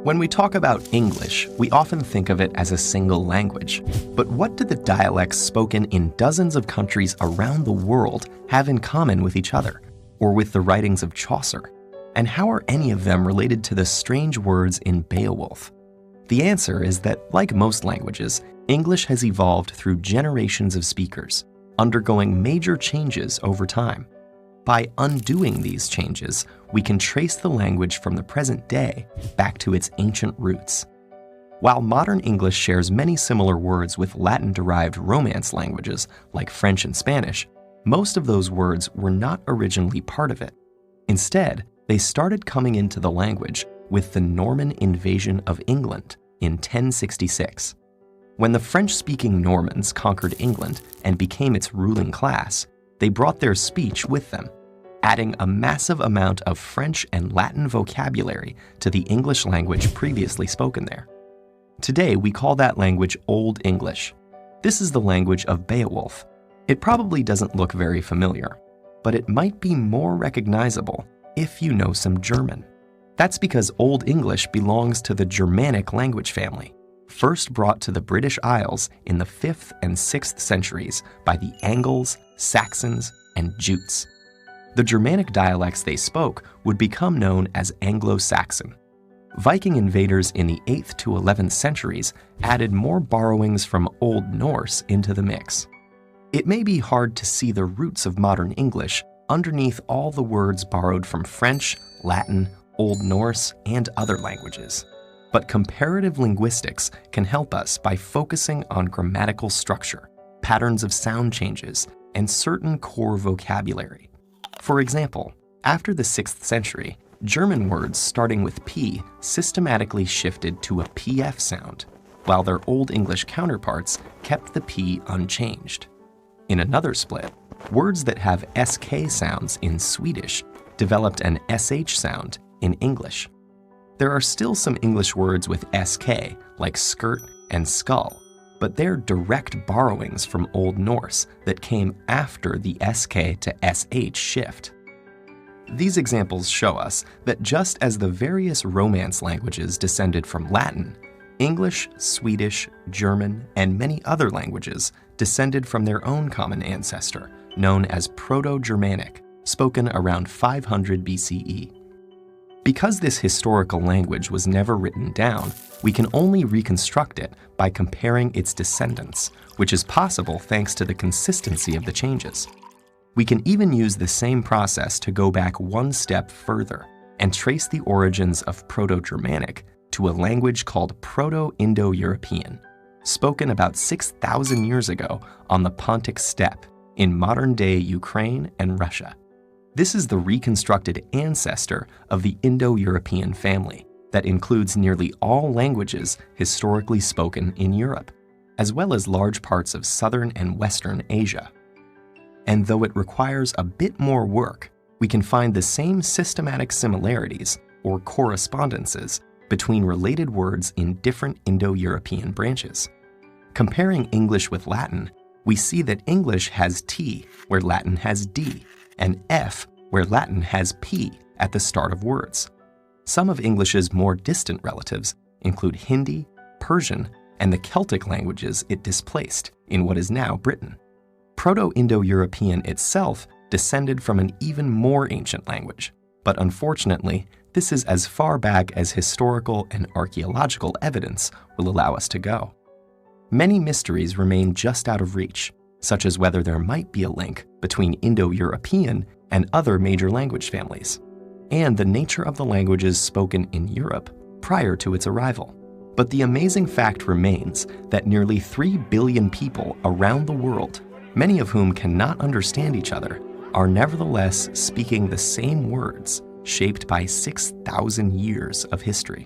When we talk about English, we often think of it as a single language. But what do the dialects spoken in dozens of countries around the world have in common with each other, or with the writings of Chaucer? And how are any of them related to the strange words in Beowulf? The answer is that, like most languages, English has evolved through generations of speakers, undergoing major changes over time. By undoing these changes, we can trace the language from the present day back to its ancient roots. While modern English shares many similar words with Latin-derived Romance languages like French and Spanish, most of those words were not originally part of it. Instead, they started coming into the language with the Norman invasion of England in 1066. When the French-speaking Normans conquered England and became its ruling class, they brought their speech with them, adding a massive amount of French and Latin vocabulary to the English language previously spoken there. Today, we call that language Old English. This is the language of Beowulf. It probably doesn't look very familiar, but it might be more recognizable if you know some German. That's because Old English belongs to the Germanic language family, first brought to the British Isles in the 5th and 6th centuries by the Angles, Saxons, and Jutes. The Germanic dialects they spoke would become known as Anglo-Saxon. Viking invaders in the 8th to 11th centuries added more borrowings from Old Norse into the mix. It may be hard to see the roots of modern English underneath all the words borrowed from French, Latin, Old Norse, and other languages. But comparative linguistics can help us by focusing on grammatical structure, patterns of sound changes, and certain core vocabulary. For example, after the 6th century, German words starting with P systematically shifted to a PF sound, while their Old English counterparts kept the P unchanged. In another split, words that have SK sounds in Swedish developed an SH sound in English. There are still some English words with SK, like skirt and skull, but they're direct borrowings from Old Norse that came after the SK to SH shift. These examples show us that just as the various Romance languages descended from Latin, English, Swedish, German, and many other languages descended from their own common ancestor, known as Proto-Germanic, spoken around 500 BCE. Because this historical language was never written down, we can only reconstruct it by comparing its descendants, which is possible thanks to the consistency of the changes. We can even use the same process to go back one step further and trace the origins of Proto-Germanic to a language called Proto-Indo-European, spoken about 6,000 years ago on the Pontic Steppe in modern-day Ukraine and Russia. This is the reconstructed ancestor of the Indo-European family that includes nearly all languages historically spoken in Europe, as well as large parts of southern and western Asia. And though it requires a bit more work, we can find the same systematic similarities, or correspondences, between related words in different Indo-European branches. Comparing English with Latin, we see that English has T where Latin has D, and F where Latin has P at the start of words. Some of English's more distant relatives include Hindi, Persian, and the Celtic languages it displaced in what is now Britain. Proto-Indo-European itself descended from an even more ancient language, but unfortunately, this is as far back as historical and archaeological evidence will allow us to go. Many mysteries remain just out of reach, such as whether there might be a link between Indo-European and other major language families, and the nature of the languages spoken in Europe prior to its arrival. But the amazing fact remains that nearly 3 billion people around the world, many of whom cannot understand each other, are nevertheless speaking the same words shaped by 6,000 years of history.